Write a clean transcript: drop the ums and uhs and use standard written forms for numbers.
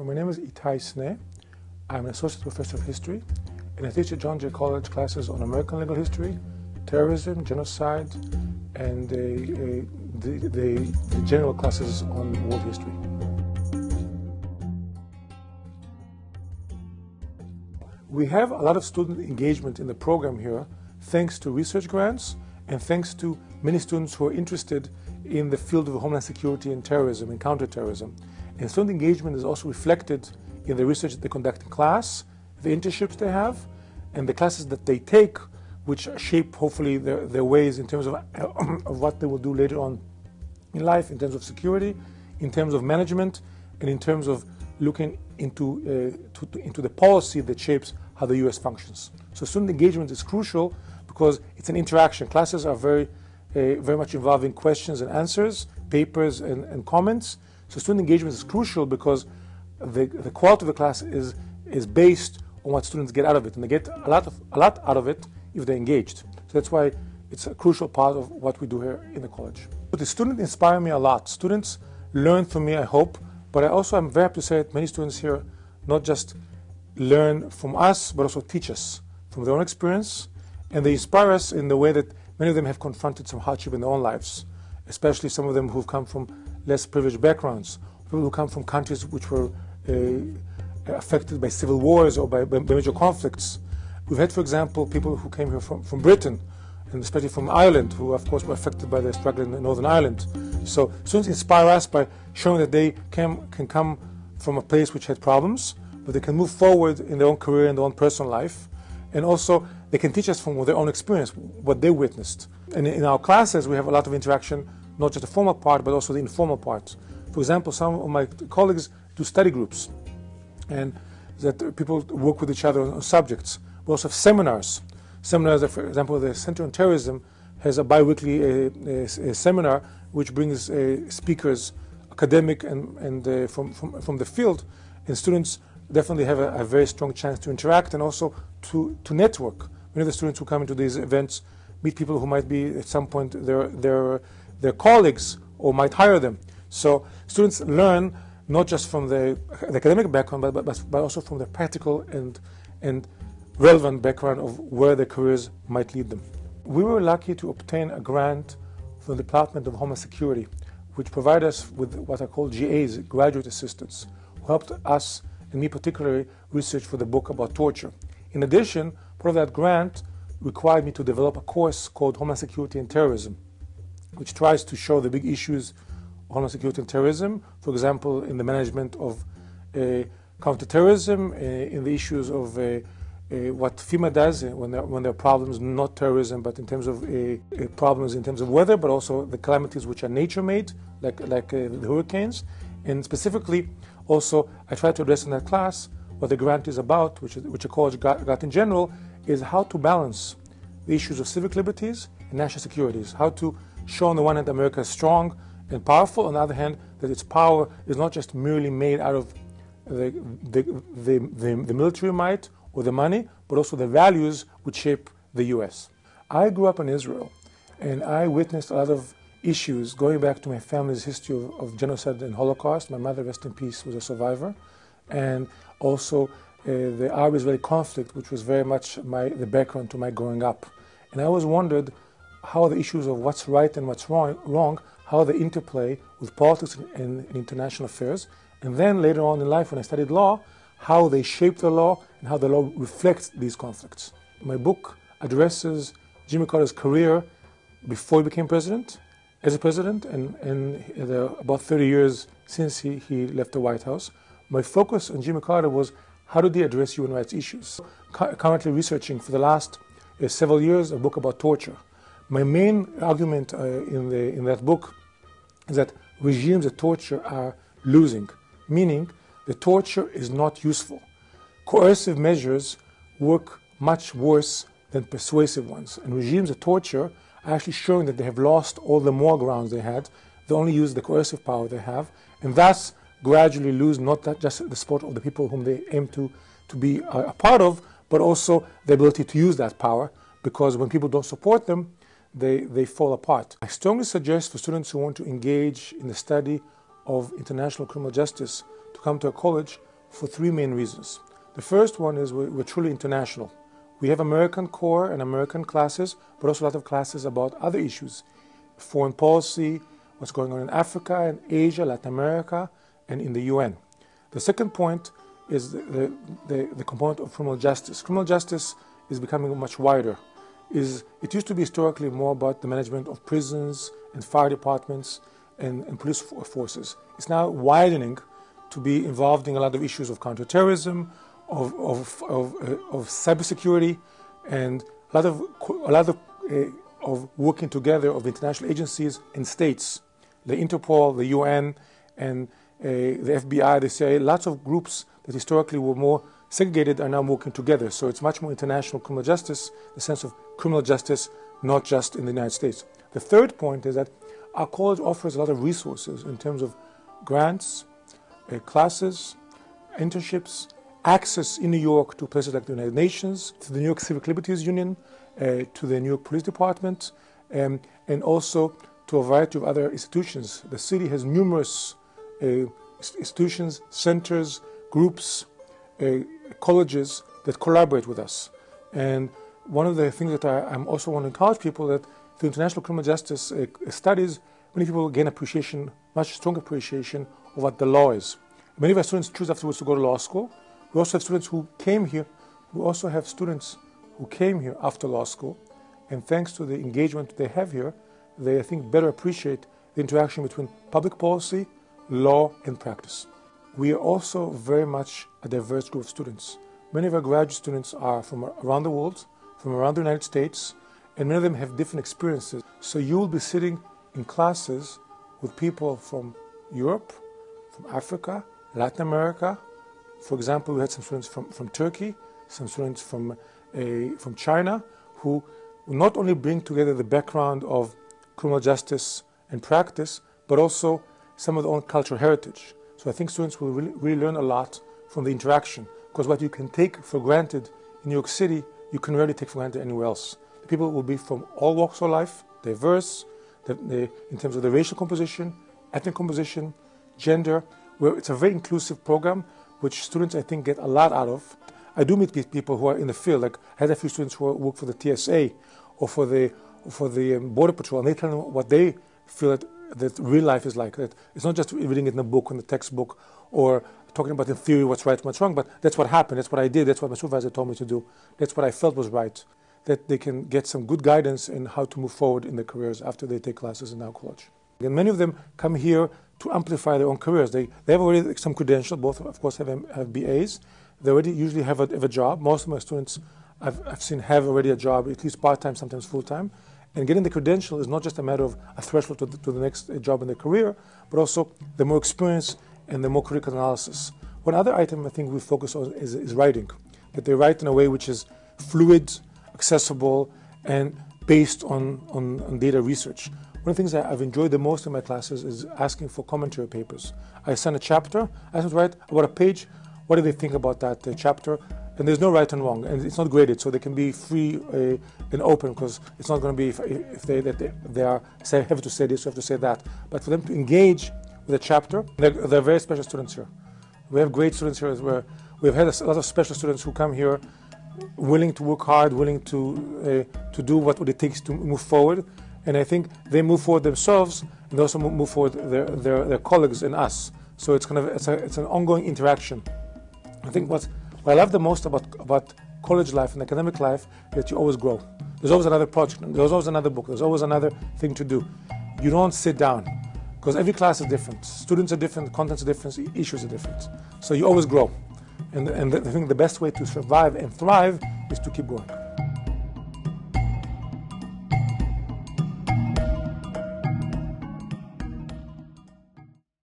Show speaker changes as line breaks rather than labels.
My name is Itai Sneh. I'm an associate professor of history, and I teach at John Jay College classes on American legal history, terrorism, genocide, and the general classes on world history. We have a lot of student engagement in the program here, thanks to research grants and thanks to many students who are interested in the field of homeland security and terrorism and counterterrorism. And student engagement is also reflected in the research that they conduct in class, the internships they have, and the classes that they take, which shape hopefully their ways in terms of what they will do later on in life, in terms of security, in terms of management, and in terms of looking into the policy that shapes how the U.S. functions. So student engagement is crucial because it's an interaction. Classes are very much involving questions and answers, papers and comments. So student engagement is crucial because the quality of the class is based on what students get out of it, and they get a lot out of it if they're engaged. So that's why it's a crucial part of what we do here in the college. But the students inspire me a lot. Students learn from me, I hope, but I also am very happy to say that many students here not just learn from us, but also teach us from their own experience, and they inspire us in the way that many of them have confronted some hardship in their own lives, especially some of them who've come from less privileged backgrounds, people who come from countries which were affected by civil wars or by major conflicts. We've had, for example, people who came here from Britain, and especially from Ireland, who of course were affected by the struggle in Northern Ireland. So students inspire us by showing that they can come from a place which had problems, but they can move forward in their own career and their own personal life. And also they can teach us from their own experience, what they witnessed. And in our classes we have a lot of interaction, not just the formal part, but also the informal part. For example, some of my colleagues do study groups, and that people work with each other on subjects. We also have seminars. Seminars, for example, the Center on Terrorism has a bi-weekly seminar which brings speakers, academic and from the field, and students definitely have a very strong chance to interact and also to network. Many of the students who come into these events meet people who might be at some point their colleagues or might hire them. So students learn not just from the academic background, but also from the practical and relevant background of where their careers might lead them. We were lucky to obtain a grant from the Department of Homeland Security, which provided us with what are called GAs, graduate assistants, who helped us, and me particularly, research for the book about torture. In addition, part of that grant required me to develop a course called Homeland Security and Terrorism, which tries to show the big issues of Homeland Security and terrorism, for example, in the management of counterterrorism, in the issues of what FEMA does when there are problems, not terrorism, but in terms of problems in terms of weather, but also the calamities which are nature-made, like the hurricanes. And specifically, also, I try to address in that class what the grant is about, which a college got in general, is how to balance the issues of civic liberties and national securities. How to show on the one hand America is strong and powerful, on the other hand that its power is not just merely made out of the military might or the money, but also the values which shape the U.S. I grew up in Israel, and I witnessed a lot of issues going back to my family's history of genocide and Holocaust. My mother, rest in peace, was a survivor, and also the Arab-Israeli conflict, which was very much the background to my growing up. And I always wondered how the issues of what's right and what's wrong, how they interplay with politics and international affairs, and then later on in life when I studied law, how they shape the law and how the law reflects these conflicts. My book addresses Jimmy Carter's career before he became president, as a president, and about 30 years since he left the White House. My focus on Jimmy Carter was how did he address human rights issues. Currently researching for the last several years a book about torture. My main argument in that book is that regimes of torture are losing, meaning the torture is not useful. Coercive measures work much worse than persuasive ones, and regimes of torture are actually showing that they have lost all the moral grounds they had. They only use the coercive power they have, and thus gradually lose not just the support of the people whom they aim to be a part of, but also the ability to use that power, because when people don't support them, they fall apart. I strongly suggest for students who want to engage in the study of international criminal justice to come to a college for three main reasons. The first one is we're truly international. We have American core and American classes, but also a lot of classes about other issues, foreign policy, what's going on in Africa and Asia, Latin America, and in the UN. The second point is the component of criminal justice. Criminal justice is becoming much wider. It used to be historically more about the management of prisons and fire departments and police forces. It's now widening to be involved in a lot of issues of counterterrorism, of cybersecurity, and a lot of working together of international agencies and states, the Interpol, the UN, and the FBI, the CIA. Lots of groups that historically were more segregated are now working together. So it's much more international criminal justice, the sense of criminal justice, not just in the United States. The third point is that our college offers a lot of resources in terms of grants, classes, internships, access in New York to places like the United Nations, to the New York Civic Liberties Union, to the New York Police Department, and also to a variety of other institutions. The city has numerous institutions, centers, groups, colleges that collaborate with us. And one of the things that I'm also want to encourage people that through international criminal justice studies, many people gain appreciation, much stronger appreciation of what the law is. Many of our students choose afterwards to go to law school. We also have students who came here. We also have students who came here after law school, and thanks to the engagement they have here, they, I think, better appreciate the interaction between public policy, law, and practice. We are also very much a diverse group of students. Many of our graduate students are from around the world, from around the United States, and many of them have different experiences. So you will be sitting in classes with people from Europe, from Africa, Latin America. For example, we had some students from Turkey, some students from China, who not only bring together the background of criminal justice and practice, but also some of their own cultural heritage. So I think students will really learn a lot from the interaction, because what you can take for granted in New York City, you can rarely take for granted anywhere else. The people will be from all walks of life, diverse, in terms of the racial composition, ethnic composition, gender. It's a very inclusive program, which students, I think, get a lot out of. I do meet people who are in the field. Like I had a few students who work for the TSA or for the Border Patrol, and they tell them what they feel that real life is like. That it's not just reading it in a book, in the textbook, or talking about in theory what's right and what's wrong, but that's what happened, that's what I did, that's what my supervisor told me to do, that's what I felt was right. That they can get some good guidance in how to move forward in their careers after they take classes in our college. And many of them come here to amplify their own careers. They have already some credentials, both of course have BAs. They already usually have a job. Most of my students I've seen have already a job, at least part-time, sometimes full-time. And getting the credential is not just a matter of a threshold to the next job in their career, but also the more experience and the more critical analysis. One other item I think we focus on is writing. That they write in a way which is fluid, accessible, and based on data research. One of the things that I've enjoyed the most in my classes is asking for commentary papers. I send a chapter, I have to write about a page, what do they think about that chapter? And there's no right and wrong, and it's not graded, so they can be free and open, because it's not going to be if they are have to say this, you have to say that. But for them to engage with a chapter, they're very special students here. We have great students here. We've had a lot of special students who come here, willing to work hard, willing to do what it takes to move forward. And I think they move forward themselves, and they also move forward their colleagues and us. So it's it's an ongoing interaction. I think what I love the most about college life and academic life is that you always grow. There's always another project, there's always another book, there's always another thing to do. You don't sit down, because every class is different. Students are different, contents are different, issues are different. So you always grow. And I think the best way to survive and thrive is to keep growing.